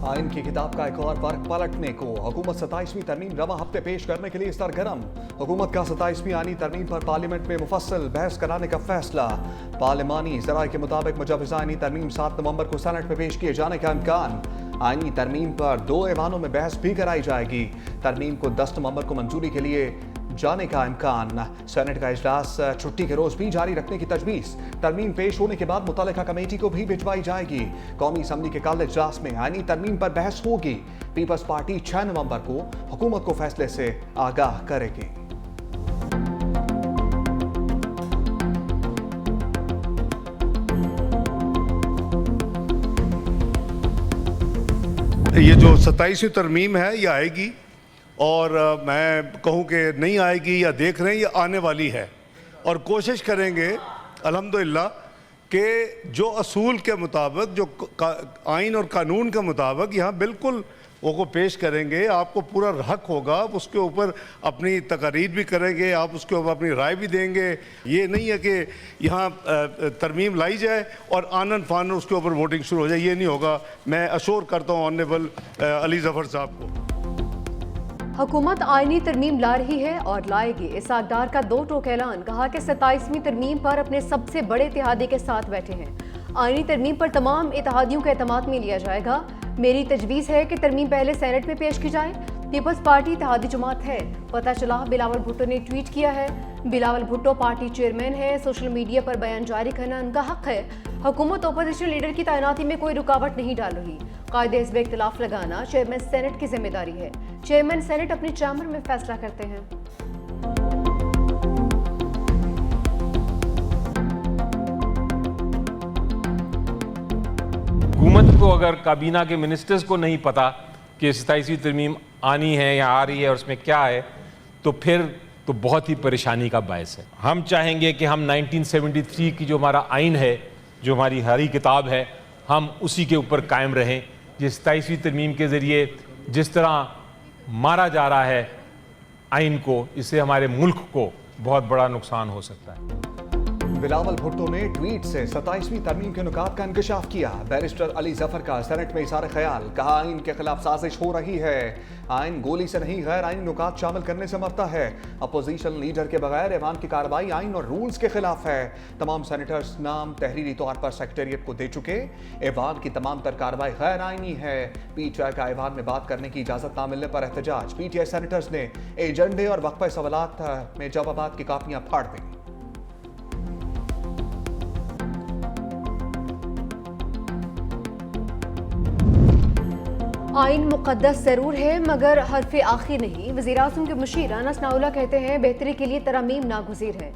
आइन की किताब का एक और वर्ग पलटने को हुकूमत 27वीं तरमीम रवा हफ्ते पेश करने के लिए सरगर्म। हुकूमत का 27वीं आइनी तरमीम पर पार्लियामेंट में मुफस्सल बहस कराने का फैसला। पार्लिमानी ज़राए के मुताबिक मुजव्वज़ा आइनी तरमीम 7 नवंबर को सेनेट में पेश किए जाने का इम्कान। आइनी तरमीम पर 2 ऐवानों में बहस भी कराई जाएगी। तरमीम को 10 नवंबर को मंजूरी के लिए जाने का इम्कान। सेनेट का इजलास छुट्टी के रोज भी जारी रखने की तजवीज़। तरमीम पेश होने के बाद मुतल्लिका कमेटी को भी भिजवाई जाएगी। कौमी असम्बली के कल इजलास में आइनी तरमीम पर बहस होगी। पीपल्स पार्टी 6 नवंबर को हुकूमत को फैसले से आगाह करेगी। ये जो 27वीं तरमीम है ये आएगी और मैं कहूँ कि नहीं आएगी या देख रहे हैं ये आने वाली है और कोशिश करेंगे अल्हम्दुलिल्लाह कि जो असूल के मुताबिक जो आइन और कानून के मुताबिक यहाँ बिल्कुल वो पेश करेंगे। आपको पूरा हक होगा, आप उसके ऊपर अपनी तकारीर भी करेंगे, आप उसके ऊपर अपनी राय भी देंगे। ये नहीं है कि यहाँ तरमीम लाई जाए और आनन फानन उसके ऊपर वोटिंग शुरू हो जाए, ये नहीं होगा। मैं अश्योर करता हूँ ऑनरेबल अली ज़फ़र साहब को। हुकूमत आइनी तरमीम ला रही है और लाएगी। इसहाक डार का 2 टोक ऐलान। कहा कि 27वीं तरमीम पर अपने सबसे बड़े इत्तेहादी के साथ बैठे हैं। आइनी तरमीम पर तमाम इत्तेहादियों का एतमाद में लिया जाएगा। मेरी तजवीज़ है कि तरमीम पहले सेनेट में पेश की जाए। पीपल्स पार्टी इत्तेहादी जमात है। पता चला बिलावल भुट्टो ने ट्वीट किया है। बिलावल भुट्टो पार्टी चेयरमैन है। सोशल मीडिया पर बयान जारी करना उनका हक है। हुकूमत अपोजिशन लीडर की तैनाती में कोई रुकावट नहीं डाल रही। कायदे हिज़्ब इख्तिलाफ लगाना चेयरमैन सेनेट की जिम्मेदारी है। चेयरमैन सेनेट अपने चैम्बर में फैसला करते हैं। हुकूमत को अगर काबीना के मिनिस्टर्स को नहीं पता कि 27वीं तरमीम आनी है या आ रही है और उसमें क्या है, तो फिर तो बहुत ही परेशानी का बायस है। हम चाहेंगे कि हम 1973 की जो हमारा आइन है, जो हमारी हरी किताब है, हम उसी के ऊपर कायम रहें। जिस 27वीं तरमीम के ज़रिए जिस तरह मारा जा रहा है आइन को, इससे हमारे मुल्क को बहुत बड़ा नुकसान हो सकता है। बिलावल भुट्टो ने ट्वीट से 27वीं तरमीम के नुकात का इंकशाफ किया। बैरिस्टर अली ज़फ़र का सेनेट में इशारा ख्याल। कहा आइन के खिलाफ साजिश हो रही है। आइन गोली से नहीं गैर आइनी नुकात शामिल करने से मरता है। अपोजिशन लीडर के बगैर ऐवान की कार्रवाई आइन और रूल्स के खिलाफ है। तमाम सेनेटर्स नाम तहरीरी तौर पर सेक्रेटेरिएट को दे चुके। ऐवान की तमाम तर कार्रवाई गैर आइनी है। PTI का ऐवान में बात करने की इजाज़त ना मिलने पर एहतजाज। PTI सेनेटर्स ने एजेंडे और वक्फे सवालात में जवाबात की कापियां फाड़ दी। आइन मुक़द्दस ज़रूर है मगर हर्फ़ आखिर नहीं। वज़ीर-ए-आज़म के मुशीर अनस नाउला कहते हैं बेहतरी के लिए तरामीम नागुज़ीर है।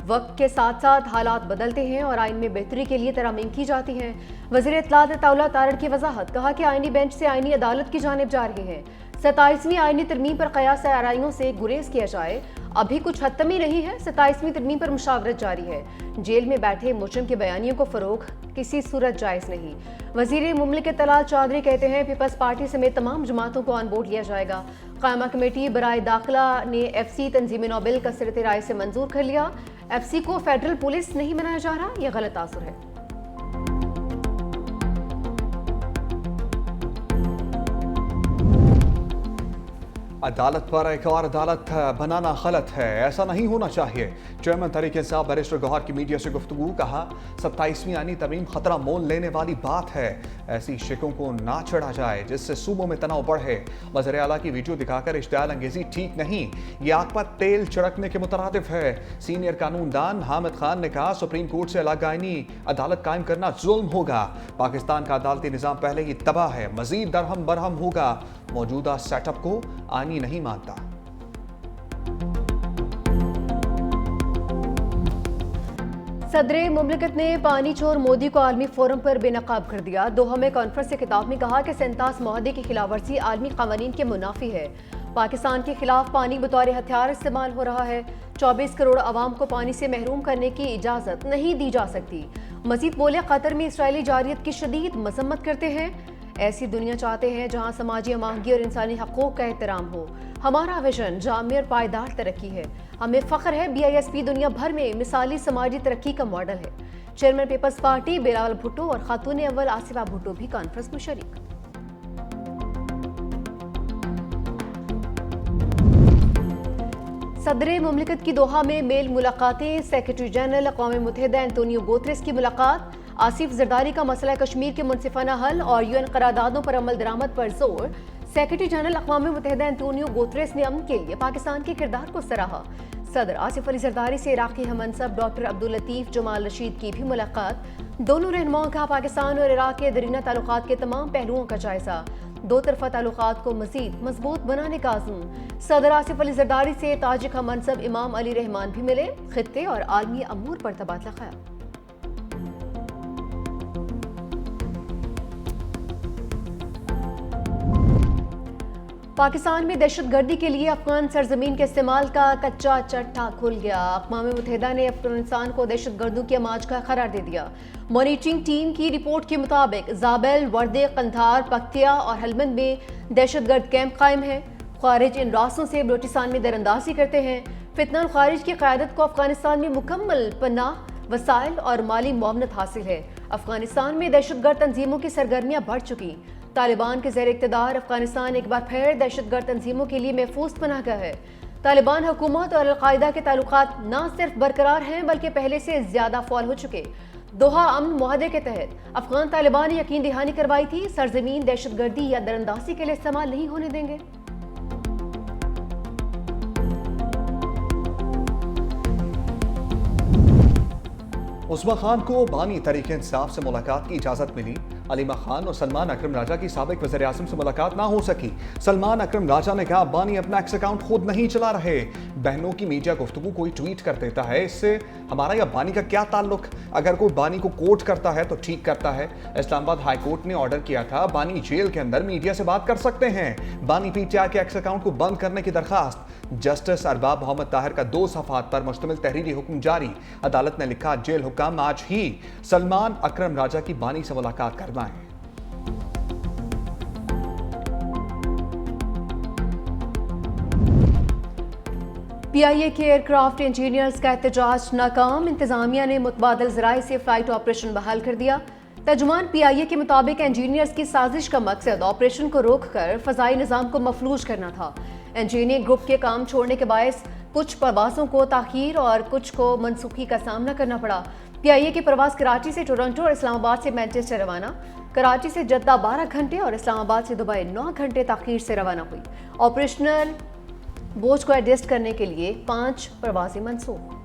वक्त के साथ साथ हालात बदलते हैं और आइन में बेहतरी के लिए तरामीम की जाती हैं। वज़ीर इत्तलात अताउल्लाह तारड़ की वजाहत। कहा कि आइनी बेंच से आइनी अदालत की जानिब जा रहे हैं। 27वीं आइनी तरमीम पर क़यास आराइयों से गुरेज किया जाए। अभी कुछ हतमी नहीं है। 27वीं तरमीम पर मुशावरत जारी है। जेल में बैठे मुजरिम के बयानियों को फ़रोग़ किसी सूरत जायज़ नहीं। वज़ीर मुमलिकत तलाल चौधरी कहते हैं पीपल्स पार्टी समेत तमाम जमातों को ऑन बोर्ड लिया जाएगा। कायमा कमेटी बराए दाखिला ने FC तंजीम नोबेल का सिरत राय से मंजूर कर लिया। FC को फेडरल पुलिस नहीं बनाया जा रहा, यह गलत तासुर है। अदालत पर एक और अदालत बनाना गलत है, ऐसा नहीं होना चाहिए। चेयरमैन तहरीक इंसाफ बैरिस्टर गौहर की मीडिया से गुफ्तगू। कहा 27वीं आइनी तरमीम खतरा मोल लेने वाली बात है। ऐसी शिकों को ना चढ़ा जाए जिससे सूबों में तनाव बढ़े। वज़ीर आला की वीडियो दिखाकर इश्तियाल अंगेजी ठीक नहीं, ये आग पर तेल छिड़कने के मुतरादिफ है। सीनियर कानूनदान हामिद खान ने कहा सुप्रीम कोर्ट से अलग आइनी अदालत कायम करना जुल्म होगा। पाकिस्तान का अदालती निज़ाम पहले ही तबाह है, मजीद दरहम बरहम होगा। मौजूदा सेटअप को आइनी नहीं मानता। सदर मुमलिकत ने पानी चोर मोदी को आलमी फोरम पर बेनकाब कर दिया। दोहा में कॉन्फ्रेंस से खिताब में कहा कि 37 मुआहदे की खिलाफ वर्जी आलमी कानून के मुनाफी है। पाकिस्तान के खिलाफ पानी बतौर हथियार इस्तेमाल हो रहा है। 24 करोड़ आवाम को पानी से महरूम करने की इजाज़त नहीं दी जा सकती। मजीद बोले कतर में इसराइली जारियत की शदीद मजम्मत करते हैं। ऐसी दुनिया चाहते हैं जहां समाजी अमांगी और इंसानी हकूक़ का एहतराम हो। हमारा विजन जामी और पायदार तरक्की है। हमें फ़ख्र है BISP दुनिया भर में मिसाली समाजी तरक्की का मॉडल है। Chairman people's party Bilawal Bhutto और खातून अव्वल आसिफा भुट्टो भी कॉन्फ्रेंस में शरीक। सदर मुमलिकत की दोहा में मेल मुलाकातें। सेक्रेटरी जनरल अक़वाम मुत्तहिदा एंटोनियो गुतेरेस की मुलाकात। आसिफ जरदारी का मसला कश्मीर के मुनसिफाना हल और यूएन करारदादों पर अमल दरामद पर जोर। सेक्रेटरी जनरल अक़वाम मुत्तहिदा एंटोनियो गुतेरेस ने अमन के लिए पाकिस्तान के किरदार को सराहा। सदर आसिफ अली जरदारी से इराक़ी हममनसब डॉक्टर अब्दुल लतीफ़ जमाल रशीद की भी मुलाकात। दोनों रहनुमाओं का पाकिस्तान और इराक़ के दरीना ताल्लुकात के तमाम पहलुओं का जायजा। दो तरफा ताल्लुकात को मज़ीद मजबूत बनाने का आज़म। सदर आसिफ अली जरदारी से ताजिक हममनसब इमाम अली रहमान भी मिले। खित्ते और आलमी अमूर पर तबादला ख्याल। पाकिस्तान में दहशतगर्दी के लिए अफगान सरजमीन के इस्तेमाल का कच्चा चट्टा खुल गया। अक़वाम मुत्तहिदा ने अफगानिस्तान को दहशतगर्दों की अमाज का करार दे दिया। मॉनिटरिंग टीम की रिपोर्ट के मुताबिक जाबेल, वर्दे, कंधार, पख्तिया और हलमंद में दहशतगर्द कैंप कायम है। खारिज इन रास्तों से बलोचिस्तान में दरअंदाजी करते हैं। फितना खारिज की क़यादत को अफगानिस्तान में मुकम्मल पनाह, वसाइल और माली मुआवनत हासिल है। अफगानिस्तान में दहशतगर्द तंजीमों की सरगर्मियाँ बढ़ चुकी। तालिबान के ज़ेर इक़्तिदार अफगानिस्तान एक बार फिर दहशतगर्द तंजीमों के लिए महफूज पनाह गया है। तालिबान हुकूमत और अलकायदा के ताल्लुकात न सिर्फ बरकरार हैं बल्कि पहले से ज़्यादा फौल हो चुके। दोहा अमन मुआहदे के तहत अफगान तालिबान ने यकीन दहानी करवाई थी, सरजमीन दहशतगर्दी या दरअंदाजी के लिए इस्तेमाल नहीं होने देंगे। उस्मा खान को बानी तरीके इंसाफ से मुलाकात की इजाज़त मिली। अलीमा खान और सलमान अकरम राजा की साबिक वज़ीर आज़म से मुलाकात ना हो सकी। सलमान अकरम राजा ने कहा, बानी अपना एक्स अकाउंट खुद नहीं चला रहे। बहनों की मीडिया गुफ्तगू कोई ट्वीट कर देता है, इससे हमारा या बानी का क्या ताल्लुक? अगर कोई बानी को कोट करता है तो ठीक करता है। इस्लामाबाद हाई कोर्ट ने ऑर्डर किया था, बानी जेल के अंदर मीडिया से बात कर सकते हैं। बानी पीटीआई के एक्स अकाउंट को बंद करने की दरखास्त। जस्टिस अरबाब मोहम्मद ताहिर का 2 सफ़हात पर मुश्तमिल तहरीरी हुक्म जारी। अदालत ने लिखा, जेल हुक्म आज ही सलमान अकरम राजा की बानी से मुलाकात करवाएं। पीआईए के एयरक्राफ्ट इंजीनियर्स का एहतजाज नाकाम। इंतजामिया ने मुतबादिल ज़राए से फ्लाइट ऑपरेशन बहाल कर दिया। तर्जुमान पीआईए के मुताबिक इंजीनियर्स की साजिश का मकसद ऑपरेशन को रोककर फ़ज़ाई निज़ाम को मफलूज करना था। इंजीनियरिंग ग्रुप के काम छोड़ने के बायस कुछ परवाज़ों को ताख़ीर और कुछ को मनसूखी का सामना करना पड़ा। पीआईए की परवाज़ कराची से टोरंटो और इस्लामाबाद से मैनचेस्टर रवाना, कराची से जद्दा 12 घंटे और इस्लामाबाद से दुबई 9 घंटे ताख़ीर से रवाना हुई। ऑपरेशनल बोझ को एडजस्ट करने के लिए 5 परवाज़ें मनसूख।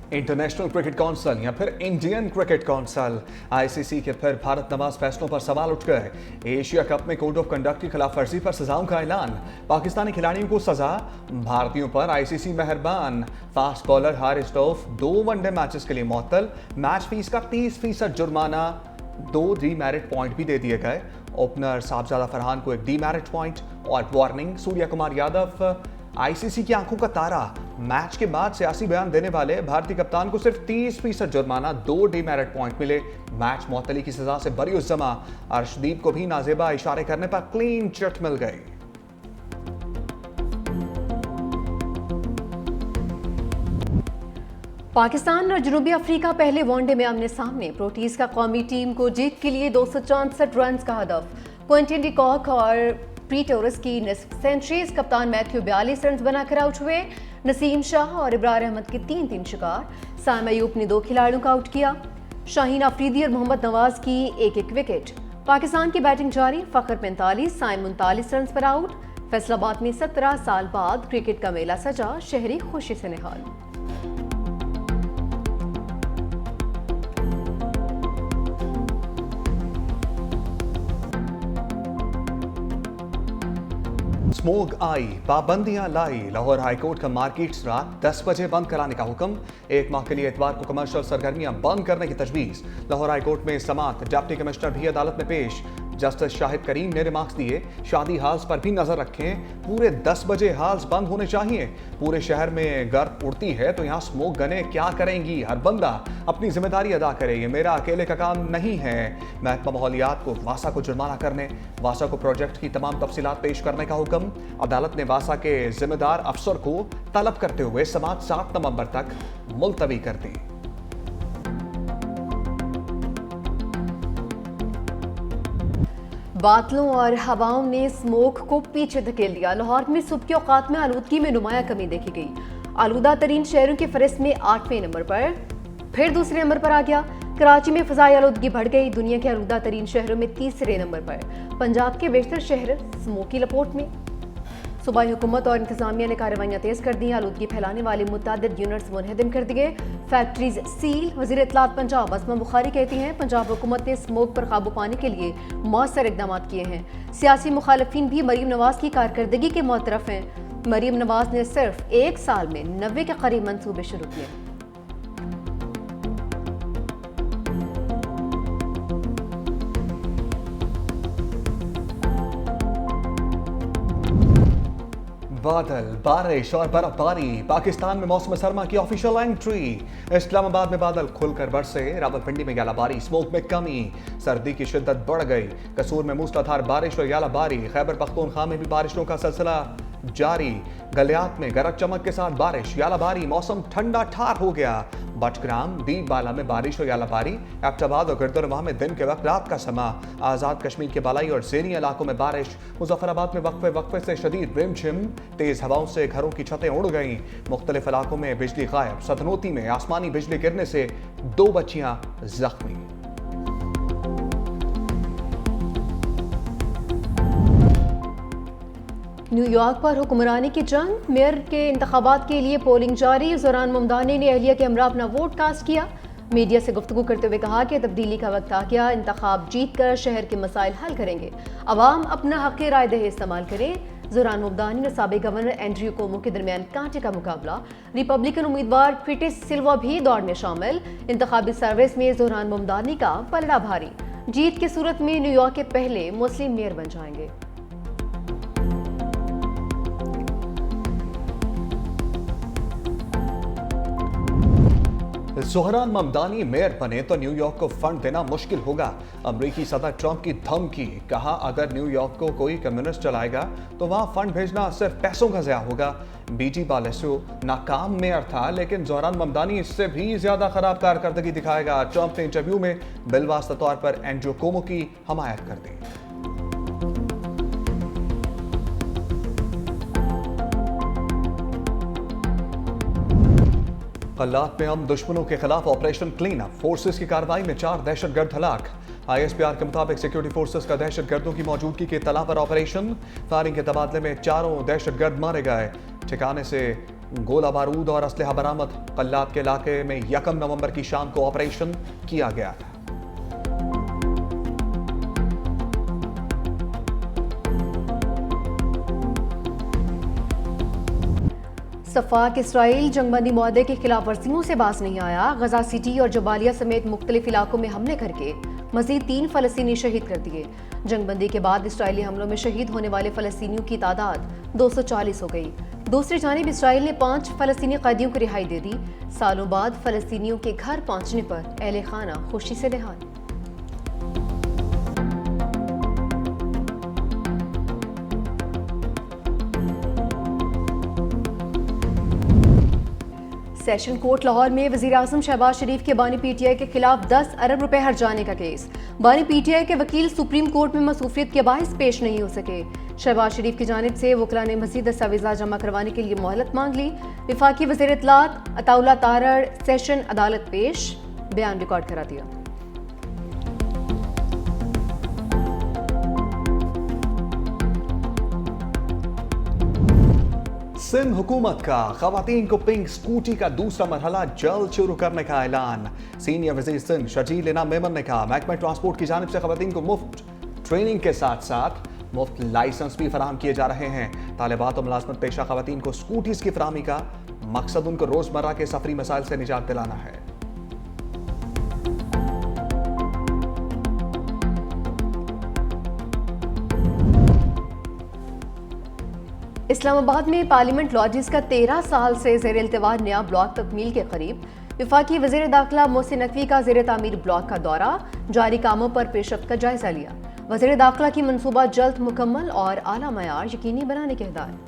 इंटरनेशनल क्रिकेट काउंसिल या फिर इंडियन क्रिकेट काउंसिल आईसीसी के फिर भारत नवाज फैसलों पर सवाल उठ गए। एशिया कप में कोड ऑफ कंडक्ट की खिलाफ वर्जी पर सजाओं का ऐलान। पाकिस्तानी खिलाड़ियों को सजा, भारतीयों पर आईसीसी मेहरबान। Fast bowler Haris Rauf 2 one day matches के लिए मुअत्तल। मैच फीस का 30% जुर्माना, 2 डीमेरिट पॉइंट भी दे दिए गए। ओपनर साहबजादा फरहान को 1 डीमेरिट पॉइंट और वार्निंग। सूर्या कुमार यादव आईसीसी की आंखों का तारा। मैच के बाद सियासी बयान देने वाले भारतीय कप्तान को सिर्फ 30% जुर्माना, 2 डीमेरिट पॉइंट मिले। मैच मुअत्तली की सजा से बरी उस जमा। अर्शदीप को भी नाजेबा इशारे करने पर क्लीन चिट मिल गई। पाकिस्तान और जनूबी अफ्रीका पहले वनडे में आमने सामने। प्रोटीज का कौमी टीम को जीत के लिए 264 रन का हदफ। क्विंटन डी कॉक और प्रीटोरस की निस्फ सेंचुरीज। कप्तान मैथ्यू 42 रन बनाकर आउट हुए। नसीम शाह और इब्रार अहमद के 3-3 शिकार। साइम अयूब ने 2 खिलाड़ियों का आउट किया। शाहीन अफरीदी और मोहम्मद नवाज की 1-1 विकेट। पाकिस्तान की बैटिंग जारी। फखर 45, साइम 39 रन पर आउट। फैसलाबाद में 17 साल बाद क्रिकेट का मेला सजा, शहरी खुशी से निहाल। स्मोक आई, पाबंदियां लाई। लाहौर हाईकोर्ट का मार्केट्स रात 10 बजे बंद कराने का हुक्म। 1 माह के लिए इतवार को कमर्शियल सरगर्मियां बंद करने की तजवीज़। लाहौर हाईकोर्ट में समात। डिप्टी कमिश्नर भी अदालत में पेश। जस्टिस शाहिद करीम ने रिमार्क्स दिए, शादी हाल्स पर भी नजर रखें। पूरे 10 बजे हाल्स बंद होने चाहिए। पूरे शहर में गर्द उड़ती है तो यहाँ स्मोक गनें क्या करेंगी? हर बंदा अपनी जिम्मेदारी अदा करे, ये मेरा अकेले का काम नहीं है। महकमा माहौलियात को वासा को जुर्माना करने, वासा को प्रोजेक्ट की तमाम तफसीलात पेश करने का हुक्म। अदालत ने वासा के जिम्मेदार अफसर को तलब करते हुए समात 7 नवंबर तक मुलतवी कर दी। बादलों और हवाओं ने स्मोक को पीछे धकेल दिया। लाहौर में सुबह के औकात में आलूदगी में नुमाया कमी देखी गई। आलूदा तरीन शहरों की फहरिस्त में 8वें नंबर पर, फिर दूसरे नंबर पर आ गया। कराची में फ़ज़ाई आलूदगी बढ़ गई। दुनिया के आलूदा तरीन शहरों में तीसरे नंबर पर। पंजाब के बेशतर शहर स्मोक की लपेट में। सूबाई हुकूमत और इंतजामिया ने कार्रवाइयाँ तेज़ कर दी। आलूदगी फैलाने वाले मुतअद्दिद यूनिट्स मुनहदम कर दिए, फैक्ट्रीज सील। वज़ीर इत्तलात पंजाब असमा बुखारी कहती हैं, पंजाब हुकूमत ने स्मोक पर काबू पाने के लिए मौसर इकदाम किए हैं। सियासी मुखालफिन भी मरीम नवाज की कारकर्दगी के मुतरफ हैं। मरीम नवाज ने सिर्फ 1 साल में 90 के करीब मंसूबे शुरू किए। बादल, बारिश और बर्फबारी। पाकिस्तान में मौसम सरमा की ऑफिशियल एंट्री। इस्लामाबाद में बादल खुलकर बरसे। रावलपिंडी में यालाबारी, स्मोक में कमी। सर्दी की शिद्दत बढ़ गई। कसूर में मूसलाधार बारिश और यालाबारी। खैबर पख्तूनख्वा में भी बारिशों का सिलसिला जारी। गलियात में गरज चमक के साथ बारिश, यालाबारी। मौसम ठंडा ठार हो गया। बटग्राम, बीबाला में बारिश और यालाबारी। एबटाबाद और गिरदुनवाह में दिन के वक्त रात का समा। आज़ाद कश्मीर के बालाई और ज़ेरी इलाकों में बारिश। मुजफ्फराबाद में वक्फे वक्फे से शदीद रिमझिम। तेज़ हवाओं से घरों की छतें उड़ गईं। मुख्तलिफ इलाकों में बिजली गायब। सतनोती में आसमानी बिजली गिरने से 2 बच्चियां जख्मी। न्यूयॉर्क पर हुक्मरानी की जंग। मेयर के इंतखाबात के लिए पोलिंग जारी। ज़ोरान ममदानी ने अहलिया के हमरा अपना वोट कास्ट किया। मीडिया से गुफ्तगू करते हुए कहा कि तब्दीली का वक्त आ गया। इंतखाब जीत कर शहर के मसाइल हल करेंगे। अवाम अपना हक़ राय दहे इस्तेमाल करें। ज़ोरान ममदानी और साबिक़ गवर्नर एंड्रयू कोमो के दरमियान कांटे का मुकाबला। रिपब्लिकन उम्मीदवार क्विटिस सिल्वा भी दौड़ में शामिल। इंतखाबी सर्विस में ज़ोरान ममदानी का पलड़ा भारी। जीत की सूरत में न्यूयॉर्क के पहले मुस्लिम मेयर बन जाएंगे। ज़ोहरान ममदानी मेयर बने तो न्यूयॉर्क को फंड देना मुश्किल होगा। अमरीकी सदर ट्रंप की धमकी। कहा, अगर न्यूयॉर्क को कोई कम्युनिस्ट चलाएगा तो वहां फंड भेजना सिर्फ पैसों का ज़या होगा। बीटी बालेसु नाकाम मेयर था, लेकिन ज़ोहरान ममदानी इससे भी ज्यादा खराब कारकर्दगी दिखाएगा। ट्रंप ने इंटरव्यू में बिलवास्ता तौर पर एंड्रयू कोमो की हमायत कर दी। कल्लात में हम दुश्मनों के खिलाफ ऑपरेशन क्लीन अप। फोर्सेस की कार्रवाई में 4 दहशतगर्द हलाक। ISPR के मुताबिक सिक्योरिटी फोर्सेस का दहशतगर्दों की मौजूदगी के इत्तला पर ऑपरेशन। फायरिंग के तबादले में 4 दहशतगर्द मारे गए। ठिकाने से गोला बारूद और असलहा बरामद। कल्लात के इलाके में 1 नवंबर की शाम को ऑपरेशन किया गया था। सफ़ाक इसराइल जंगबंदी मुआहदे की खिलाफ वर्जियों से बाज नहीं आया। गजा सिटी और जबालिया समेत मुख्तलिफ इलाकों में हमले करके मजीद 3 फ़लस्तीनी शहीद कर दिए। जंगबंदी के बाद इसराइली हमलों में शहीद होने वाले फ़लस्तीनियों की तादाद 240 हो गई। दूसरी जानिब इसराइल ने 5 फ़लस्तीनी कैदियों को रिहाई दे दी। सालों बाद फ़लस्तीनियों के घर पहुँचने पर अहले खाना खुशी से निहाल। सेशन कोर्ट लाहौर में वज़ीर आज़म शहबाज शरीफ के बानी PTI के खिलाफ 10 अरब रुपए हर्जाने का केस। बानी PTI के वकील सुप्रीम कोर्ट में मसरूफियत के बाइस पेश नहीं हो सके। शहबाज शरीफ की जानिब से वकला ने मज़ीद दस्तावेज़ात जमा करवाने के लिए मोहलत मांग ली। वफाकी वज़ीर इत्तलात अताउल्ला तारड़ सेशन अदालत पेश, बयान रिकॉर्ड करा दिया। सिंध हुकूमत का खवातीन को पिंक स्कूटी का दूसरा मरहला जल्द शुरू करने का ऐलान। सीनियर वज़ीर सिंध शजील इनाम मेमन ने कहा, महकमा ट्रांसपोर्ट की जानिब से खवातीन को मुफ्त ट्रेनिंग के साथ साथ मुफ्त लाइसेंस भी फराहम किए जा रहे हैं। तालिबात और मुलाजमत पेशा खवातीन को स्कूटीज की फराहमी का मकसद उनको रोजमर्रा के सफरी मसाइल से निजात दिलाना है। इस्लामाबाद में पार्लियामेंट लॉजिस का 13 साल से ज़ेर इल्तिवा नया ब्लॉक तकमील के करीब। वफाकी वज़ीर दाखिला मोहसिन नकवी का ज़ेर तामीर ब्लॉक का दौरा, जारी कामों पर पेशरफ्त का जायजा लिया। वज़ीर दाखिला की मनसूबा जल्द मुकम्मल और आला मयार यकीनी बनाने के हिदायत।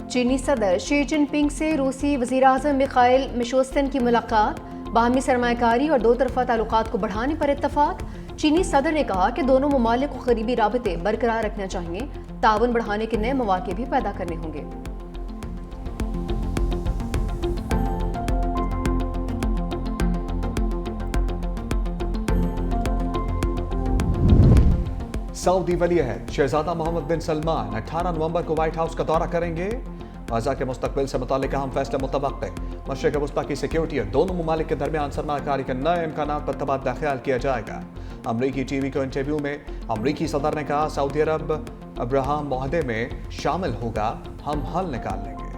चीनी सदर शी जिनपिंग से रूसी वज़ीर आज़म मिखाइल मिशोस्तिन की मुलाकात। बाहमी सरमायाकारी और दो तरफा ताल्लुकात को बढ़ाने पर इत्तफाक। चीनी सदर ने कहा कि दोनों ममालिक को करीबी राबते बरकरार रखना चाहिए, ताउन बढ़ाने के नए मौके भी पैदा करने होंगे। सऊदी वलीअहद शहजादा मोहम्मद बिन सलमान 18 नवंबर को व्हाइट हाउस का दौरा करेंगे। गाजा के मुस्तकबिल से मुतालिक अहम फैसले मुतवक्के। मशरिक़ वस्ता की सिक्योरिटी और दोनों ममालिक के दरमियान सरमायाकारी के नए इम्कानात पर तबादला ख्याल किया जाएगा। अमरीकी टीवी को इंटरव्यू में अमरीकी सदर ने कहा, सऊदी अरब अब्राहम मुआहदे में शामिल होगा, हम हल निकाल लेंगे।